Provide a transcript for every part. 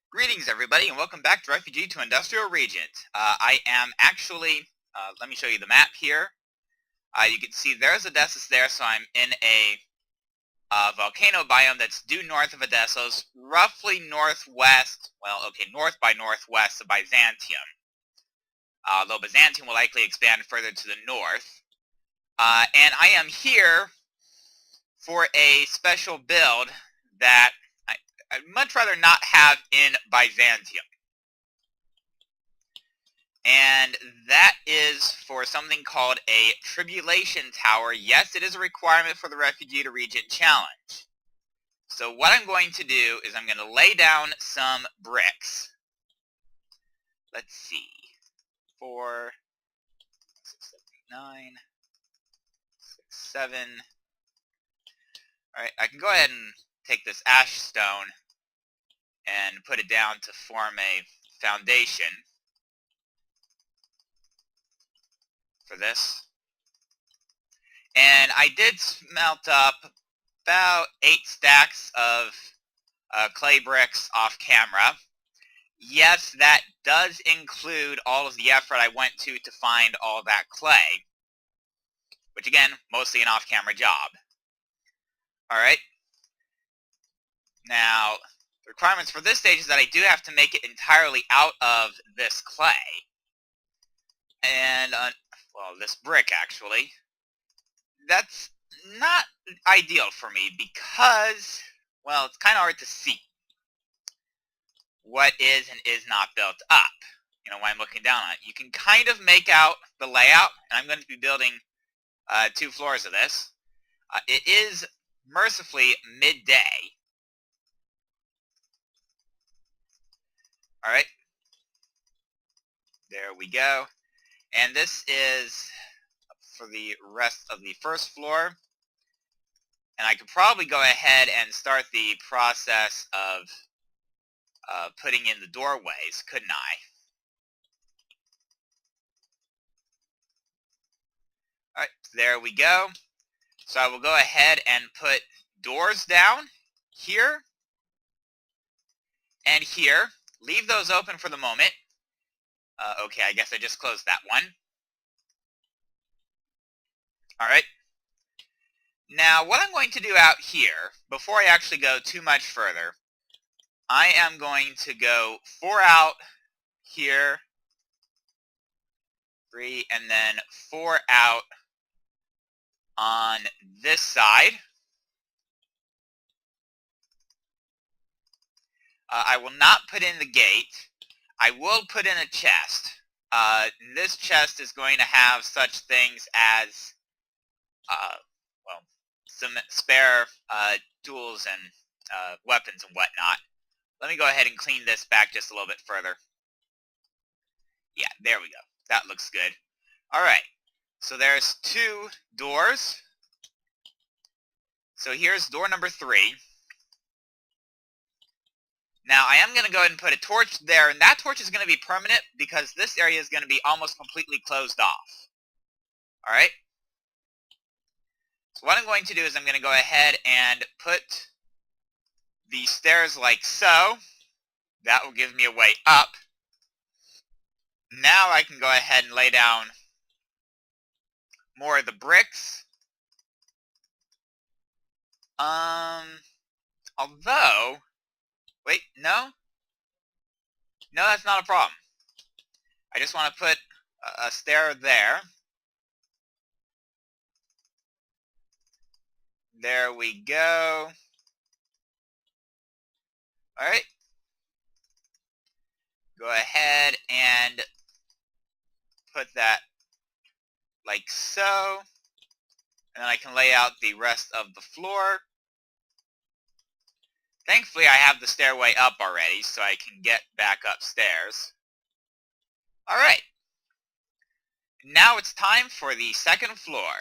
Greetings, everybody, and welcome back to Refugee to Industrial Regent. I am actually, let me show you the map here. You can see there's Odessa's there, so I'm in a volcano biome that's due north of Odessa's, roughly northwest, well, okay, north by northwest of Byzantium. Though Byzantium will likely expand further to the north. And I am here for a special build that I'd much rather not have in Byzantium. And that is for something called a Tribulation Tower. Yes, it is a requirement for the Refugee to Regent Challenge. So what I'm going to do is I'm going to lay down some bricks. Let's see. 4, 6, 7, 9, 6, 7. Alright, I can go ahead and take this ash stone and put it down to form a foundation for this. And I did smelt up about 8 stacks of clay bricks off camera. Yes, that does include all of the effort I went to find all that clay, which again, mostly an off-camera job. Alright. Now, the requirements for this stage is that I do have to make it entirely out of this clay. And, well, this brick, actually. That's not ideal for me because, well, it's kind of hard to see what is and is not built up, when I'm looking down on it. You can kind of make out the layout, and I'm going to be building 2 floors of this. It is mercifully midday. Alright. There we go. And this is for the rest of the first floor. And I could probably go ahead and start the process of putting in the doorways, couldn't I? Alright, there we go. So I will go ahead and put doors down here and here. Leave those open for the moment. Okay, I guess I just closed that one. Alright. Now, what I'm going to do out here, before I actually go too much further, I am going to go 4 out here, 3, and then 4 out on this side. I will not put in the gate. I will put in a chest. This chest is going to have such things as, well, some spare tools and weapons and whatnot. Let me go ahead and clean this back just a little bit further. Yeah, there we go. That looks good. Alright, so there's 2 doors. So here's door number 3. Now, I am going to go ahead and put a torch there, and that torch is going to be permanent because this area is going to be almost completely closed off. Alright? So what I'm going to do is I'm going to go ahead and put the stairs like so. That will give me a way up. Now I can go ahead and lay down more of the bricks. Although, wait, no? No, that's not a problem. I just want to put a stair there. There we go. Alright. Go ahead and put that like so. And then I can lay out the rest of the floor. Thankfully, I have the stairway up already, so I can get back upstairs. Alright. Now it's time for the second floor.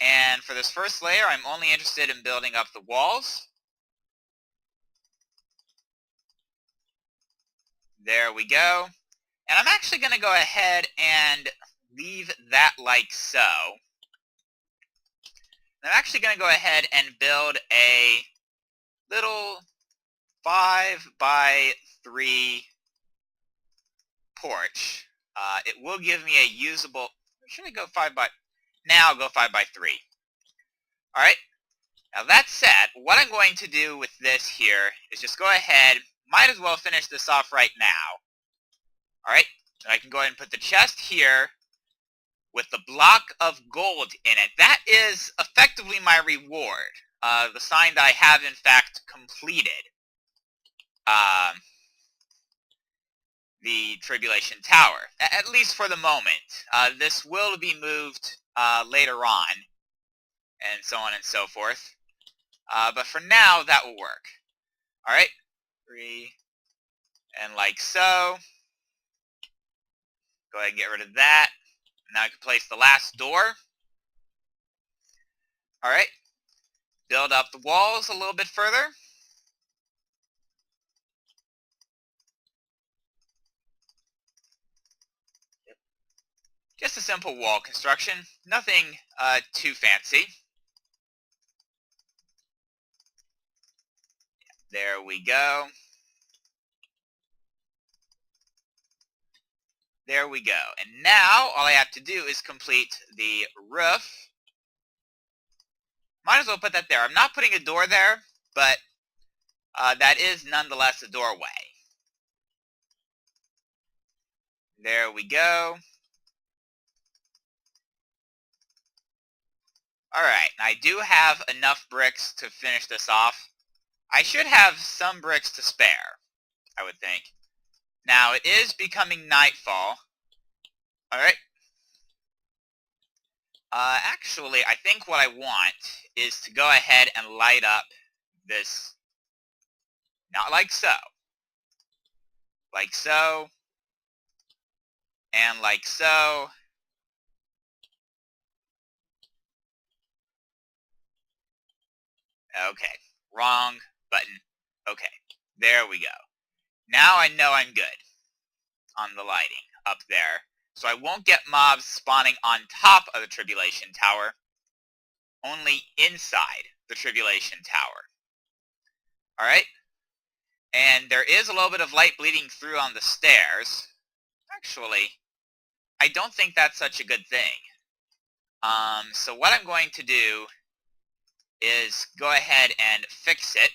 And for this first layer, I'm only interested in building up the walls. There we go. And I'm actually going to go ahead and leave that like so. I'm actually going to go ahead and build a little 5 by 3 porch, it will give me a usable, should I go 5 by, now I'll go 5 by 3. Alright, now that said, what I'm going to do with this here is just go ahead, might as well finish this off right now. Alright, and I can go ahead and put the chest here with the block of gold in it. That is effectively my reward. The sign that I have in fact completed the Tribulation Tower, at least for the moment. This will be moved later on, and so on and so forth. But for now, that will work. Alright, 3, and like so. Go ahead and get rid of that. Now I can place the last door. Alright, build up the walls a little bit further. Just a simple wall construction, nothing too fancy. There we go. There we go. And now all I have to do is complete the roof. Might as well put that there. I'm not putting a door there, but that is nonetheless a doorway. There we go. Alright, I do have enough bricks to finish this off. I should have some bricks to spare, I would think. Now, it is becoming nightfall. Alright. Actually, I think what I want is to go ahead and light up this, not like so. Like so. And like so. Okay, wrong button. Okay, there we go. Now I know I'm good on the lighting up there. So I won't get mobs spawning on top of the Tribulation Tower, only inside the Tribulation Tower. Alright? And there is a little bit of light bleeding through on the stairs. Actually, I don't think that's such a good thing. So what I'm going to do is go ahead and fix it.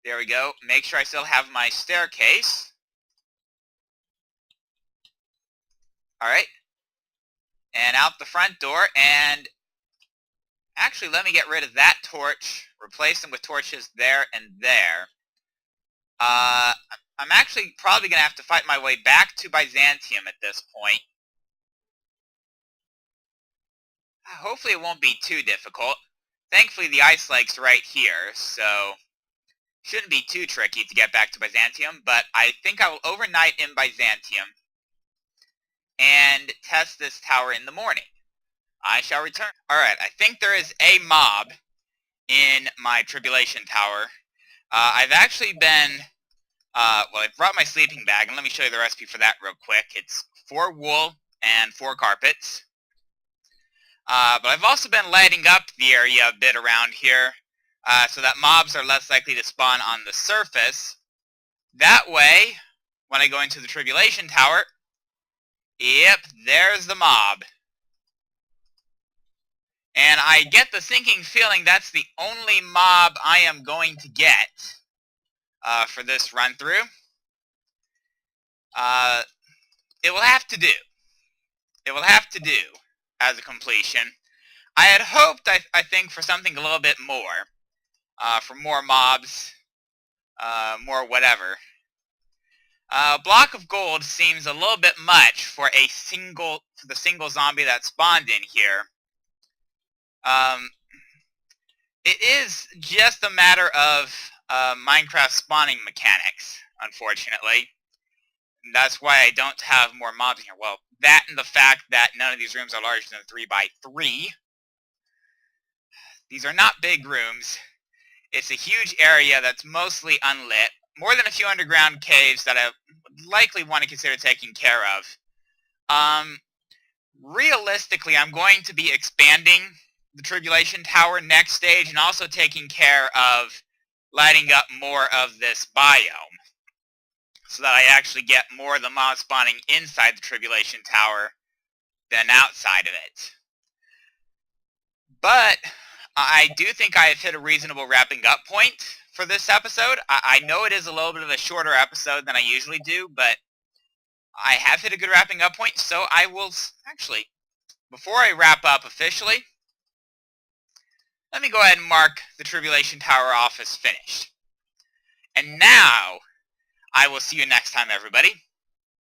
There we go. Make sure I still have my staircase. Alright. And out the front door, and actually let me get rid of that torch, replace them with torches there and there. I'm actually probably going to have to fight my way back to Byzantium at this point. Hopefully it won't be too difficult. Thankfully the ice lake's right here, so shouldn't be too tricky to get back to Byzantium, but I think I will overnight in Byzantium and test this tower in the morning. I shall return. Alright, I think there is a mob in my Tribulation Tower. I've actually been, well, I brought my sleeping bag, and let me show you the recipe for that real quick. It's 4 wool and 4 carpets. But I've also been lighting up the area a bit around here, so that mobs are less likely to spawn on the surface. That way, when I go into the Tribulation Tower, yep, there's the mob. And I get the sinking feeling that's the only mob I am going to get for this run-through. It will have to do. It will have to do as a completion. I had hoped, I think, for something a little bit more. For more mobs, more whatever. A block of gold seems a little bit much for the single zombie that spawned in here. It is just a matter of Minecraft spawning mechanics, unfortunately. And that's why I don't have more mobs here. Well, that and the fact that none of these rooms are larger than 3 by 3. These are not big rooms. It's a huge area that's mostly unlit. More than a few underground caves that I would likely want to consider taking care of. Realistically, I'm going to be expanding the Tribulation Tower next stage, and also taking care of lighting up more of this biome, so that I actually get more of the mobs spawning inside the Tribulation Tower than outside of it. But I do think I have hit a reasonable wrapping up point for this episode. I know it is a little bit of a shorter episode than I usually do, but I have hit a good wrapping up point, so I will actually, before I wrap up officially, let me go ahead and mark the Tribulation Tower off as finished. And now, I will see you next time, everybody.